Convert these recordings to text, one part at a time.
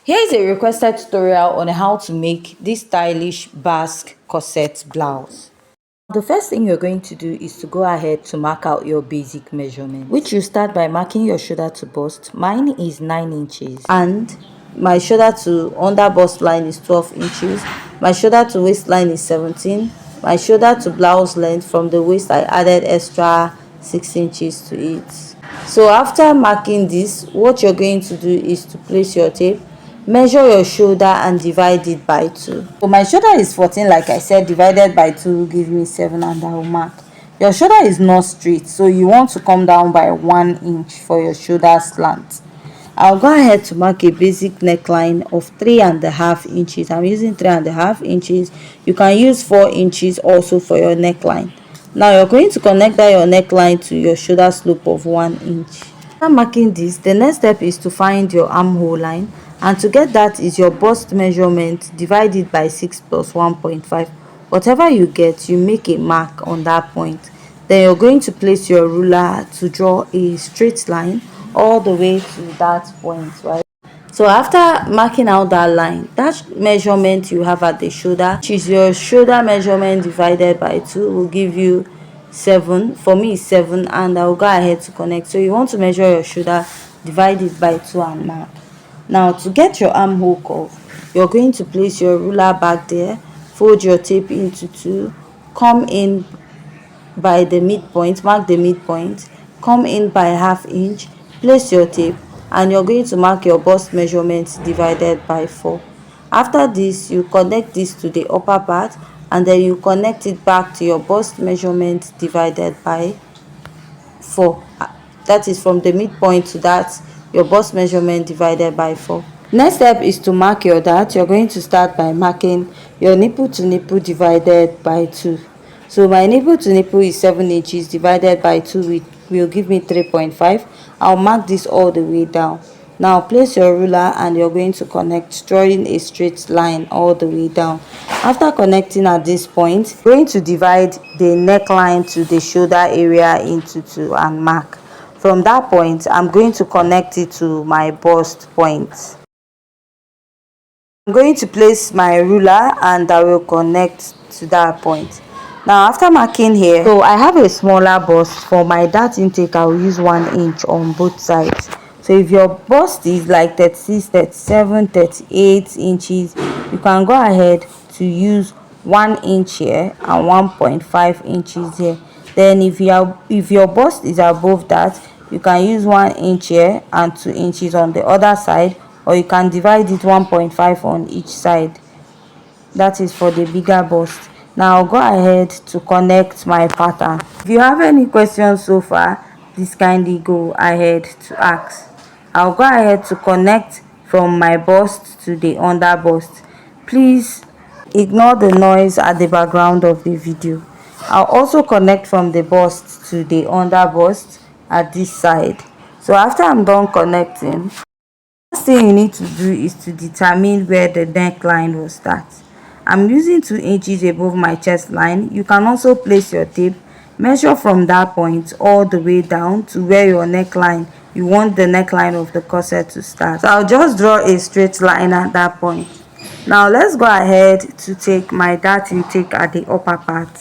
Here is a requested tutorial on how to make this stylish Basque corset blouse. The first thing you're going to do is to go ahead to mark out your basic measurement, which you start by marking your shoulder to bust. Mine is 9 inches and my shoulder to under bust line is 12 inches. My shoulder to waistline is 17. My shoulder to blouse length from the waist I added extra 6 inches to it. So after marking this, what you're going to do is to place your tape, measure your shoulder and divide it by 2. So my shoulder is 14, like I said, divided by 2 will give me 7, and I will mark. Your shoulder is not straight, so you want to come down by 1 inch for your shoulder slant. I'll go ahead to mark a basic neckline of 3.5 inches. I'm using 3.5 inches. You can use 4 inches also for your neckline. Now you're going to connect that your neckline to your shoulder slope of 1 inch. After marking this, the next step is to find your armhole line, and to get that is your bust measurement divided by 6 plus 1.5. Whatever you get, you make a mark on that point. Then you're going to place your ruler to draw a straight line all the way to that point, right? So after marking out that line, that measurement you have at the shoulder, which is your shoulder measurement divided by 2, will give you 7. For me it's 7, and I'll go ahead to connect. So you want to measure your shoulder, divide it by 2 and mark. Now to get your armhole curve, you're going to place your ruler back there, fold your tape into 2, come in by the midpoint, mark the midpoint, come in by ½ inch, place your tape, and you're going to mark your bust measurement divided by 4. After this, you connect this to the upper part, and then you connect it back to your bust measurement divided by 4. That is from the midpoint to that your bust measurement divided by 4. Next step is to mark your dart. You're going to start by marking your nipple to nipple divided by 2. So my nipple to nipple is 7 inches divided by 2 will give me 3.5. I'll mark this all the way down. Now place your ruler and you're going to connect, drawing a straight line all the way down. After connecting at this point, you're going to divide the neckline to the shoulder area into 2 and mark. From that point, I'm going to connect it to my bust point. I'm going to place my ruler and I will connect to that point. Now after marking here, so I have a smaller bust. For my dart intake, I will use 1 inch on both sides. So if your bust is like 36, 37, 38 inches, you can go ahead to use 1 inch here and 1.5 inches here. Then if your bust is above that, you can use 1 inch here and 2 inches on the other side, or you can divide it 1.5 on each side. That is for the bigger bust. Now I'll go ahead to connect my pattern. If you have any questions so far, please kindly go ahead to ask. I'll go ahead to connect from my bust to the under bust. Please ignore the noise at the background of the video. I'll also connect from the bust to the under bust at this side. So after I'm done connecting, the first thing you need to do is to determine where the neckline will start. I'm using 2 inches above my chest line. You can also place your tape, measure from that point all the way down to where your neckline, you want the neckline of the corset to start. So I'll just draw a straight line at that point. Now let's go ahead to take my dart intake at the upper part.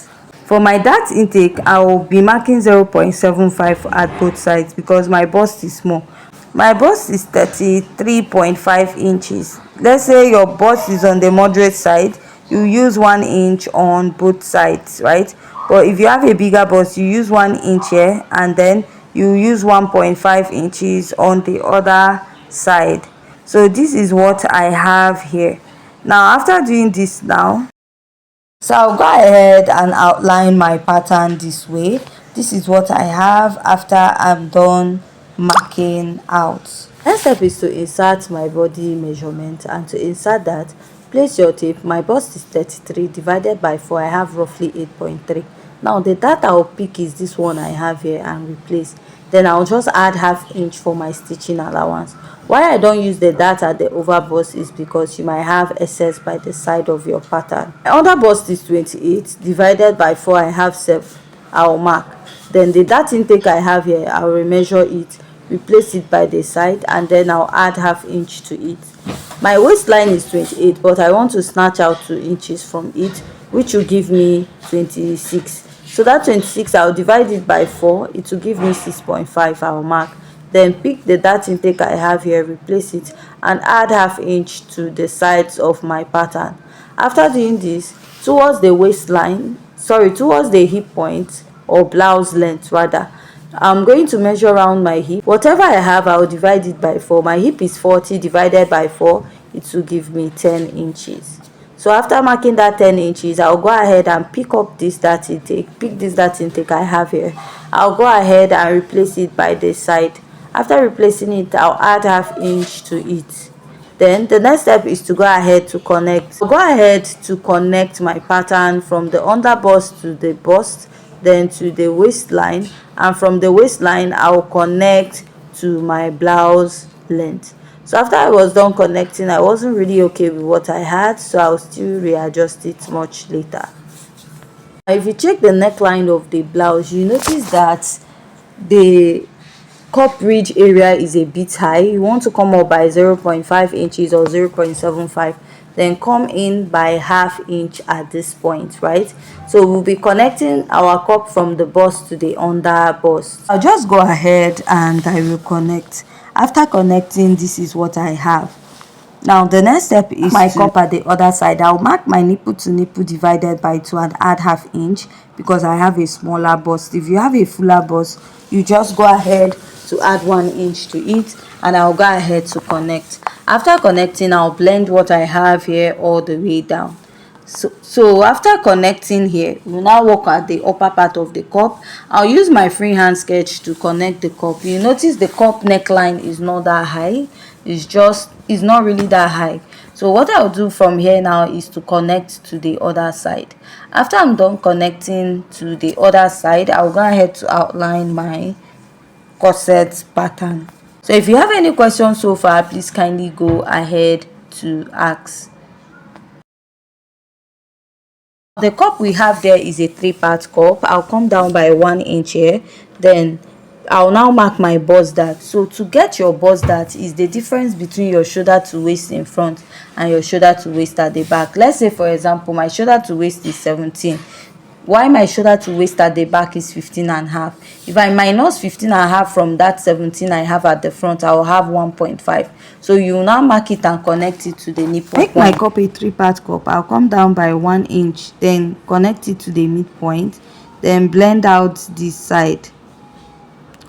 For my dart intake, I will be marking 0.75 at both sides because my bust is small. My bust is 33.5 inches. Let's say your bust is on the moderate side, you use 1 inch on both sides, right? But if you have a bigger bust, you use 1 inch here and then you use 1.5 inches on the other side. So this is what I have here. Now after doing this now, so I'll go ahead and outline my pattern this way. This is what I have after I'm done marking out. Next step is to insert my body measurement, and to insert that, place your tape. My bust is 33 divided by 4. I have roughly 8.3. Now the dart I'll pick is this one I have here and replace. Then I'll just add ½ inch for my stitching allowance. Why I don't use the dart at the over bust is because you might have excess by the side of your pattern. My under bust is 28 divided by 4. I have 7. I'll mark. Then the dart intake I have here, I'll remeasure it, replace it by the side, and then I'll add ½ inch to it. My waistline is 28, but I want to snatch out 2 inches from it, which will give me 26. So that 26, I'll divide it by 4. It will give me 6.5. I'll mark. Then pick the dart intake I have here, replace it, and add half inch to the sides of my pattern. After doing this, towards the waistline, towards the hip point, or blouse length rather, I'm going to measure around my hip. Whatever I have, I'll divide it by 4. My hip is 40 divided by 4, it will give me 10 inches. So after marking that 10 inches, I'll go ahead and pick up this dart intake. Pick this dart intake I have here. I'll go ahead and replace it by the side. After replacing it, I'll add half inch to it. Then the next step is to go ahead to connect. I'll go ahead to connect my pattern from the underbust to the bust, then to the waistline, and from the waistline I'll connect to my blouse length. So after I was done connecting, I wasn't really okay with what I had, so I'll still readjust it much later. If you check the neckline of the blouse, you notice that the cup ridge area is a bit high. You want to come up by 0.5 inches or 0.75, then come in by half inch at this point, right? So we'll be connecting our cup from the bust to the under bust. I'll just go ahead and I will connect. After connecting, this is what I have. Now the next step is my cup at the other side. I'll mark my nipple to nipple divided by 2 and add half inch because I have a smaller bust. If you have a fuller bust, you just go ahead to add 1 inch to it, and I'll go ahead to connect. After connecting, I'll blend what I have here all the way down. So after connecting here, we'll now work at the upper part of the cup. I'll use my freehand sketch to connect the cup. You notice the cup neckline is not that high. It's not really that high. So what I'll do from here now is to connect to the other side. After I'm done connecting to the other side, I'll go ahead to outline my corset pattern. So if you have any questions so far, please kindly go ahead to ask. The cup we have there is a 3-part cup. I'll come down by 1 inch here. Then I'll now mark my bust dart. So to get your bust dart is the difference between your shoulder to waist in front and your shoulder to waist at the back. Let's say for example my shoulder to waist is 17, while my shoulder to waist at the back is 15.5. If I minus 15.5 from that 17 I have at the front, I will have 1.5. So you now mark it and connect it to the nipple. Make my cup a 3-part cup. I'll come down by 1 inch, then connect it to the midpoint, then blend out this side.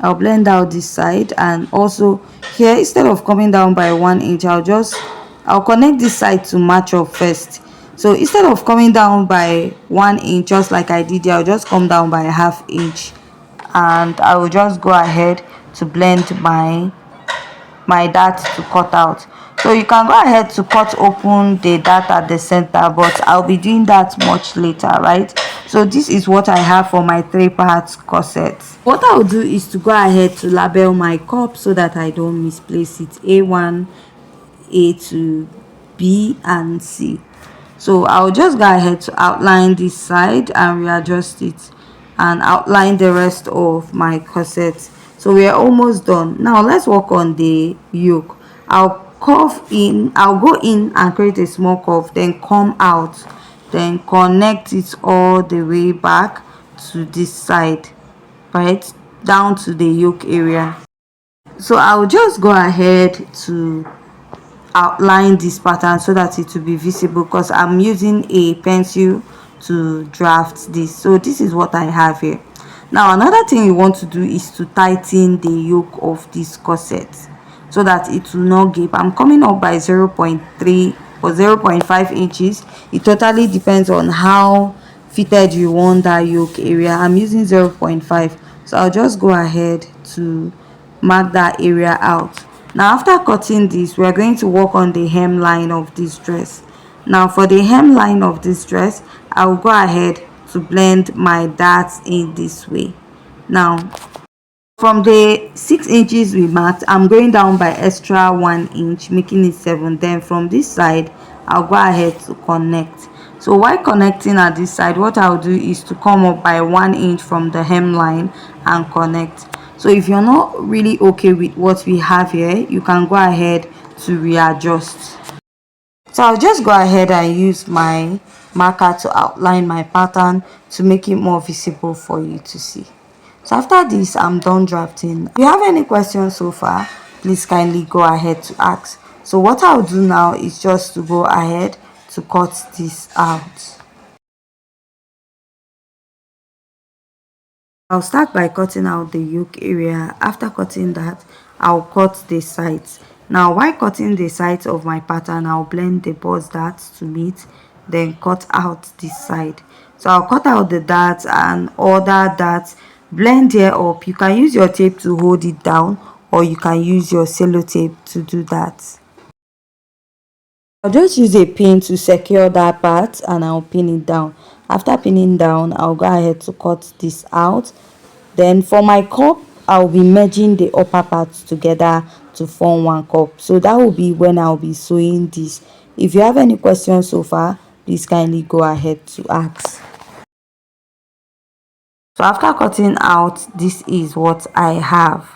I'll blend out this side, and also here, instead of coming down by 1 inch, I'll connect this side to match up first. So instead of coming down by 1 inch just like I did here, I'll just come down by ½ inch, and I will just go ahead to blend my dart to cut out. So you can go ahead to cut open the dart at the center, but I'll be doing that much later, right? So this is what I have for my 3-part corset. What I'll do is to go ahead to label my cup so that I don't misplace it. A1, A2, B and C. So I'll just go ahead to outline this side and readjust it, and outline the rest of my corset. So we are almost done. Now let's work on the yoke. I'll go in and create a small curve, then come out, then connect it all the way back to this side, right down to the yoke area. So I'll just go ahead to outline this pattern so that it will be visible, because I'm using a pencil to draft this. So this is what I have here. Now another thing you want to do is to tighten the yoke of this corset so that it will not gape. I'm coming up by 0.3 or 0.5 inches. It totally depends on how fitted you want that yoke area. I'm using 0.5, so I'll just go ahead to mark that area out. Now after cutting this, we're going to work on the hemline of this dress. Now for the hemline of this dress, I'll go ahead to blend my darts in this way. Now from the 6 inches we marked, I'm going down by extra 1 inch, making it 7. Then from this side, I'll go ahead to connect. So while connecting at this side, what I'll do is to come up by 1 inch from the hemline and connect. So if you're not really okay with what we have here, you can go ahead to readjust. So I'll just go ahead and use my marker to outline my pattern to make it more visible for you to see. So after this, I'm done drafting. If you have any questions so far, please kindly go ahead to ask. So what I'll do now is just to go ahead to cut this out. I'll start by cutting out the yoke area. After cutting that, I'll cut the sides. Now while cutting the sides of my pattern, I'll blend the bust darts to meet, then cut out this side. So I'll cut out the darts and other darts, blend here up. You can use your tape to hold it down, or you can use your sellotape to do that. I'll just use a pin to secure that part and I'll pin it down. After pinning down, I'll go ahead to cut this out. Then for my cup, I'll be merging the upper parts together to form one cup. So that will be when I'll be sewing this. If you have any questions so far, please kindly go ahead to ask. So after cutting out, this is what I have.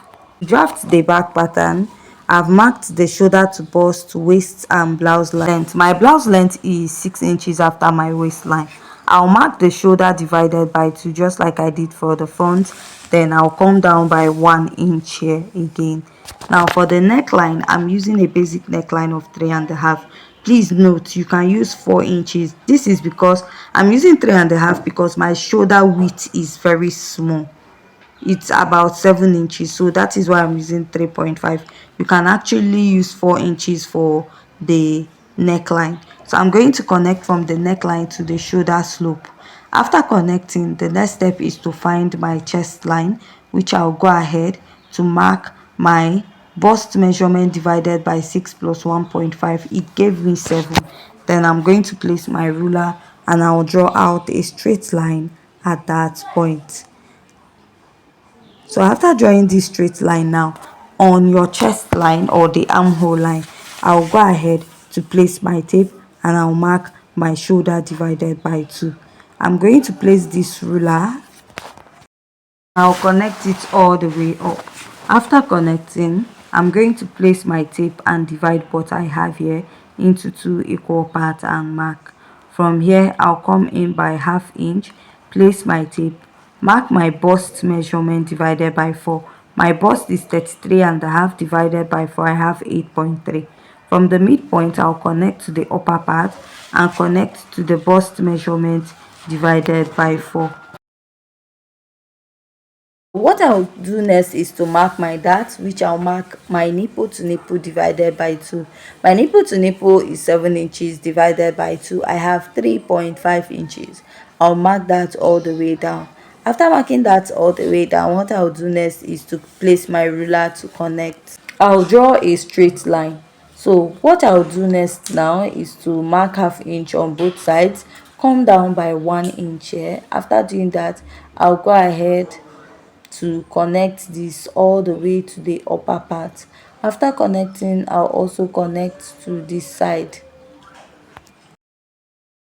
Draft the back pattern. I've marked the shoulder to bust, waist and blouse length. My blouse length is 6 inches after my waistline. I'll mark the shoulder divided by 2 just like I did for the front. Then I'll come down by 1 inch here again. Now for the neckline, I'm using a basic neckline of 3.5. Please note you can use 4 inches. This is because I'm using 3.5 because my shoulder width is very small. It's about 7 inches, so that is why I'm using 3.5. You can actually use 4 inches for the neckline. So I'm going to connect from the neckline to the shoulder slope. After connecting, the next step is to find my chest line, which I'll go ahead to mark my bust measurement divided by 6 plus 1.5. It gave me 7. Then I'm going to place my ruler and I'll draw out a straight line at that point. So after drawing this straight line now, on your chest line or the armhole line, I'll go ahead to place my tape and I'll mark my shoulder divided by 2. I'm going to place this ruler. I'll connect it all the way up. After connecting, I'm going to place my tape and divide what I have here into 2 equal parts and mark. From here, I'll come in by 1/2 inch, place my tape, mark my bust measurement divided by 4. My bust is 33.5 divided by 4. I have 8.3. From the midpoint, I'll connect to the upper part and connect to the bust measurement divided by 4. What I'll do next is to mark my dart, which I'll mark my nipple to nipple divided by 2. My nipple to nipple is 7 inches divided by 2. I have 3.5 inches. I'll mark that all the way down. After marking that all the way down, what I'll do next is to place my ruler to connect. I'll draw a straight line. So what I'll do next now is to mark 1/2 inch on both sides, come down by 1 inch here. After doing that, I'll go ahead to connect this all the way to the upper part. After connecting, I'll also connect to this side.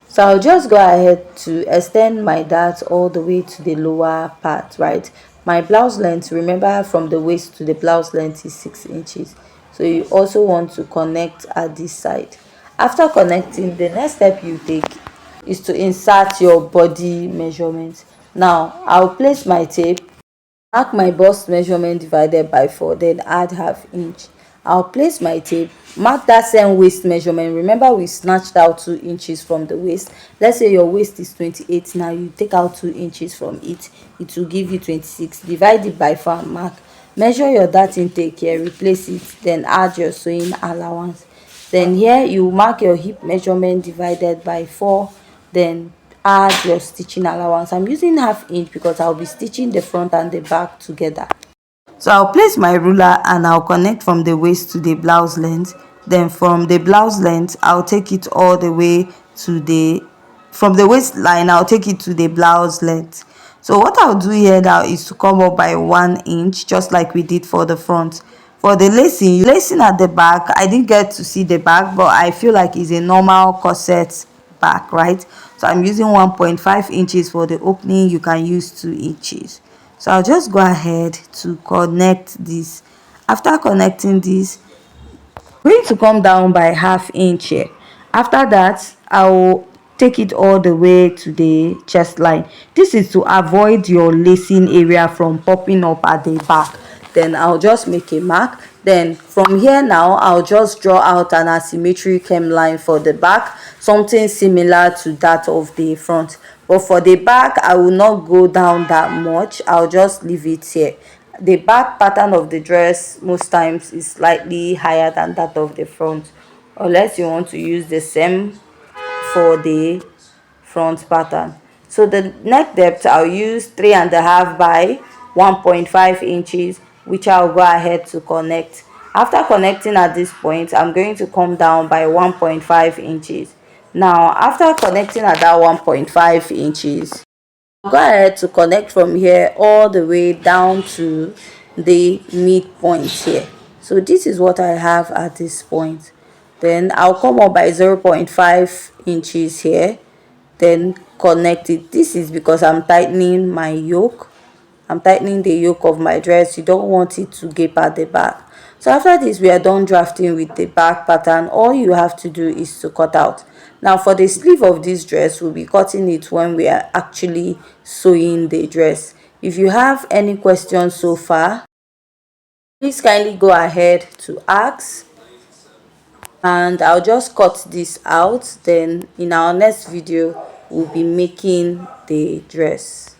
So I'll just go ahead to extend my dart all the way to the lower part, right? My blouse length, remember, from the waist to the blouse length is 6 inches. So you also want to connect at this side. After connecting, the next step you take is to insert your body measurement. Now I'll place my tape, mark my bust measurement divided by 4, then add 1/2 inch. I'll place my tape, mark that same waist measurement. Remember we snatched out 2 inches from the waist. Let's say your waist is 28. Now you take out 2 inches from it. It will give you 26. Divide it by 4 and mark. Measure your dart intake here, replace it, then add your sewing allowance. Then here you mark your hip measurement divided by 4, then add your stitching allowance. I'm using 1/2 inch because I'll be stitching the front and the back together. So I'll place my ruler and I'll connect from the waist to the blouse length. Then from the blouse length, I'll take it all the way to from the waistline, I'll take it to the blouse length. So what I'll do here now is to come up by 1 inch, just like we did for the front. For the lacing at the back, I didn't get to see the back, but I feel like it's a normal corset back, right? So I'm using 1.5 inches for the opening. You can use 2 inches. So I'll just go ahead to connect this. After connecting this, I'm going to come down by 1/2 inch here. After that, I'll take it all the way to the chest line. This is to avoid your lacing area from popping up at the back. Then I'll just make a mark. Then from here now, I'll just draw out an asymmetric hemline for the back, something similar to that of the front. But for the back, I will not go down that much. I'll just leave it here. The back pattern of the dress most times is slightly higher than that of the front, unless you want to use the same for the front pattern. So the neck depth, I'll use 3.5 by 1.5 inches, which I'll go ahead to connect. After connecting at this point, I'm going to come down by 1.5 inches. Now after connecting at that 1.5 inches, go ahead to connect from here all the way down to the midpoint here. So this is what I have at this point. Then I'll come up by 0.5 inches here, then connect it. This is because I'm tightening my yoke. I'm tightening the yoke of my dress. You don't want it to gape at the back. So after this, we are done drafting with the back pattern. All you have to do is to cut out. Now for the sleeve of this dress, we'll be cutting it when we are actually sewing the dress. If you have any questions so far, please kindly go ahead to ask, and I'll just cut this out. Then in our next video, we'll be making the dress.